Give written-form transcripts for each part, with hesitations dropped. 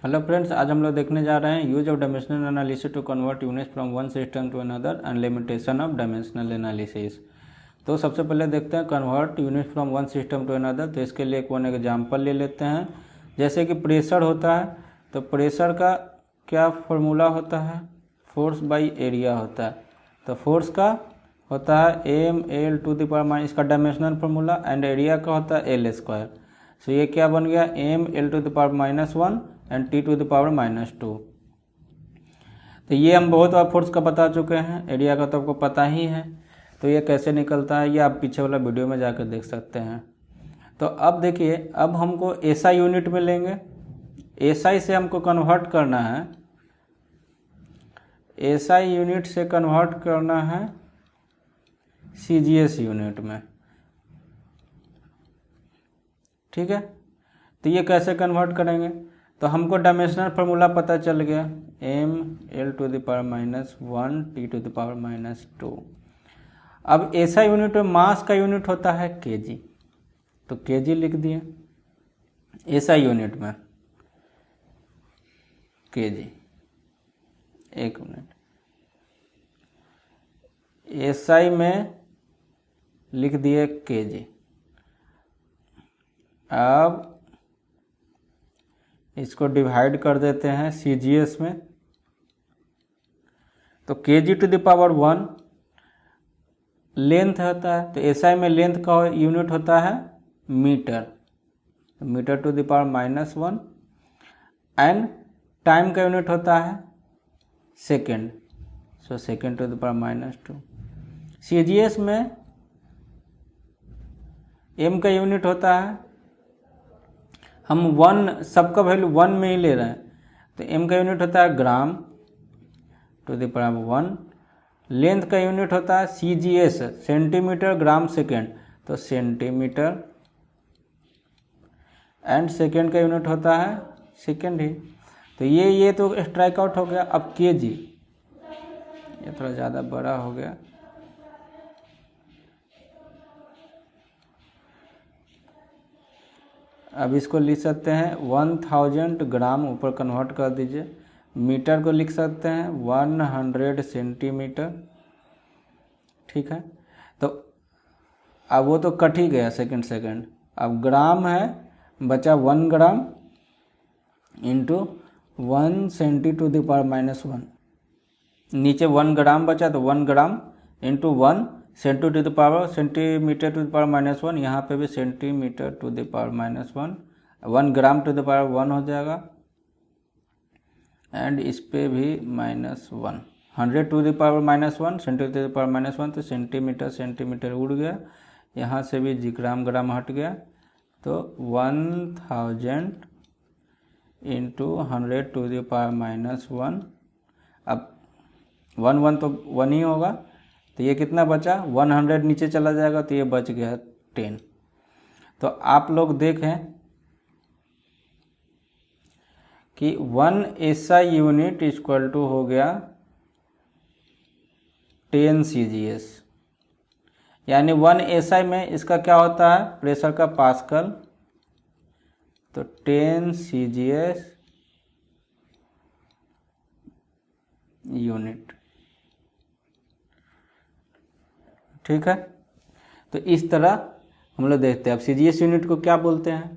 Hello friends, आज हम लोग देखने जा रहे हैं use of dimensional analysis to convert units from one system to another and limitation of dimensional analysis. तो सबसे पहले देखते हैं convert unit from one system to another. तो इसके लिए एक वन एग्जाम्पल ले लेते हैं। जैसे कि प्रेशर होता है, तो प्रेशर का क्या फॉर्मूला होता है? फोर्स बाई एरिया होता है। तो फोर्स का होता है M L to the power minus, इसका डायमेंशनल फार्मूला, एंड एरिया का होता है एल स्क्वायर। सो ये क्या बन गया? M L to the power -1 and T to the power -2। तो ये हम बहुत बार फोर्स का बता चुके हैं, एरिया का तो आपको पता ही है। तो ये कैसे निकलता है ये आप पीछे वाला वीडियो में जाकर देख सकते हैं। तो अब देखिए, अब हमको एसआई यूनिट में लेंगे। एसआई से हमको कन्वर्ट करना है, एसआई यूनिट से कन्वर्ट करना है सीजीएस यूनिट में। ठीक है, तो ये कैसे कन्वर्ट करेंगे? तो हमको डायमेंशनल फार्मूला पता चल गया, M L to the power -1 T to the power -2। अब ऐसा यूनिट में मास का यूनिट होता है केजी, तो केजी लिख दिए ऐसा यूनिट में, केजी। एक मिनट, एसआई में लिख दिए केजी। अब इसको डिवाइड कर देते हैं सीजीएस में। तो KG to the power 1 length होता है, तो एसआई में लेंथ का यूनिट होता है मीटर, तो metre to the power -1, and time का यूनिट होता है second, so second to the power -2। CGS में एम का यूनिट होता है, हम 1 सबका वैल्यू 1 में ही ले रहे हैं, तो एम का यूनिट होता है ग्राम टू द पावर 1। लेंथ का यूनिट होता है सीजीएस, सेंटीमीटर ग्राम सेकेंड, तो सेंटीमीटर, एंड सेकेंड का यूनिट होता है सेकेंड ही। तो ये तो स्ट्राइक आउट हो गया। अब केजी, ये थोड़ा ज़्यादा बड़ा हो गया। अब इसको लिख सकते हैं 1000 ग्राम, ऊपर कन्वर्ट कर दीजिए। मीटर को लिख सकते हैं 100 सेंटीमीटर। ठीक है, तो अब वो तो कट ही गया सेकंड। अब ग्राम है, बचा 1 gram into 1 centi to the power -1। नीचे 1 ग्राम बचा, तो 1 gram into 1 centimetre to the power -1। यहाँ पे भी centimetre to the power -1, 1 gram to the power 1 हो जाएगा, एंड इस पे भी -1, 100 to the power -1, centimetre to the power -1, तो सेंटीमीटर उड़ गया। यहाँ से भी जी ग्राम हट गया, तो 1000 इंटू 100 टू द पावर -1। अब 1 तो 1 ही होगा, तो ये कितना बचा? 100 नीचे चला जाएगा, तो ये बच गया 10। तो आप लोग देखें कि 1 एसआई यूनिट इक्वल टू हो गया 10 सीजीएस, यानी 1 एसआई में इसका क्या होता है? प्रेशर का पास्कल, तो 10 सीजीएस यूनिट। ठीक है, तो इस तरह हम लोग देखते हैं। अब सीजीएस यूनिट को क्या बोलते हैं?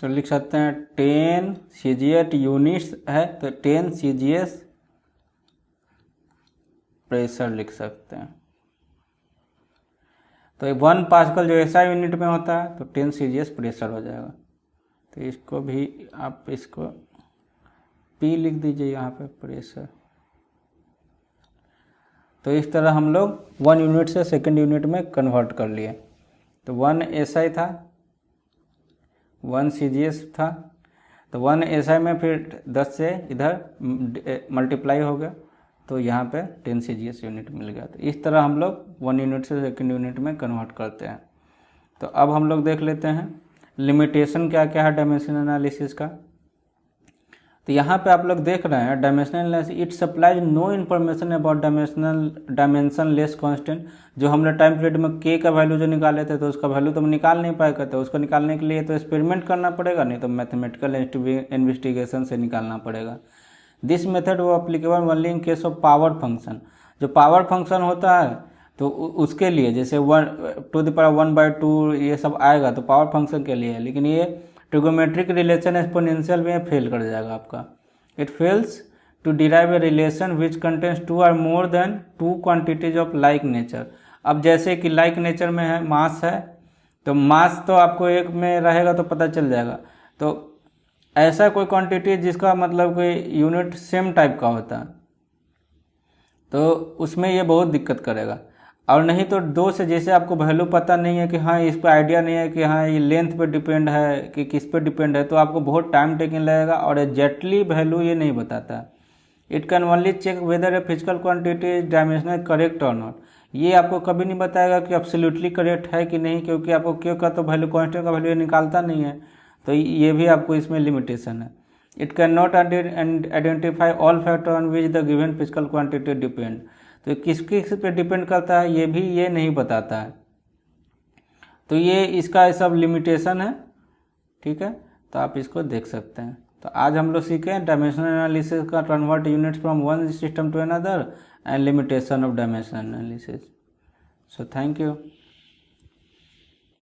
तो लिख सकते हैं 10 सीजीएस यूनिट्स है, तो 10 सीजीएस प्रेशर लिख सकते हैं। तो 1 पास्कल जो एसआई यूनिट में होता है, तो 10 सीजीएस प्रेशर हो जाएगा। तो इसको भी आप इसको पी लिख दीजिए यहाँ पे, प्रेशर। तो इस तरह हम लोग 1 यूनिट से सेकंड यूनिट में कन्वर्ट कर लिए। तो 1 एसआई था, 1 सीजीएस था, तो 1 एसआई में फिर 10 से इधर मल्टीप्लाई हो गया, तो यहाँ पे 10 सीजीएस यूनिट मिल गया। तो इस तरह हम लोग 1 यूनिट से सेकंड यूनिट में कन्वर्ट करते हैं। तो अब हम लोग देख लेते हैं लिमिटेशन क्या क्या है डायमेंशन एनालिसिस का। तो तो यहाँ पे आप लोग देख रहे हैं dimensional it supplies no information about dimensionless constant. जो हमने टाइम पीरियड में के का वैल्यू जो निकाले थे तो उसका वैल्यू तो हम निकाल नहीं पाएगा, तो उसको निकालने के लिए तो एक्सपेरिमेंट करना पड़ेगा, नहीं तो मैथमेटिकल इन्वेस्टिगेशन से निकालना पड़ेगा। दिस मेथड वो applicable only in case of power function. जो पावर फंक्शन होता है तो उसके लिए, जैसे 1/2 ये सब आएगा तो पावर फंक्शन के लिए है, लेकिन ये ट्रिगोमेट्रिक रिलेशन एक्सपोनेंशियल में फेल कर जाएगा आपका। It fails to derive a relation which contains 2 और more than 2 quantities of like nature. अब जैसे कि लाइक नेचर में है, मास है, तो मास तो आपको एक में रहेगा तो पता चल जाएगा। तो ऐसा कोई क्वांटिटी जिसका मतलब कोई यूनिट सेम टाइप का होता है तो उसमें ये बहुत दिक्कत करेगा। और नहीं तो 2 से जैसे आपको वैल्यू पता नहीं है कि हाँ इस पर आइडिया नहीं है कि हाँ ये लेंथ पे डिपेंड है कि किस पे डिपेंड है, तो आपको बहुत टाइम टेकिंग लगेगा और एग्जैक्टली वैल्यू ये नहीं बताता। It can only check whether a physical quantity is dimensional correct और नॉट। ये आपको कभी नहीं बताएगा कि एब्सोल्युटली करेक्ट है कि नहीं, क्योंकि आपको क्यों का तो वैल्यू कांस्टेंट का वैल्यू निकालता नहीं है, तो ये भी आपको इसमें लिमिटेशन है। It can not identify all factor on which the given physical quantity depend. तो किस किस पे डिपेंड करता है ये भी ये नहीं बताता है, तो ये इसका सब लिमिटेशन है। ठीक है, तो आप इसको देख सकते हैं। तो आज हम लोग सीखे डायमेंशनल एनालिसिस का convert units from one system to another and limitation of dimensional analysis. So thank you.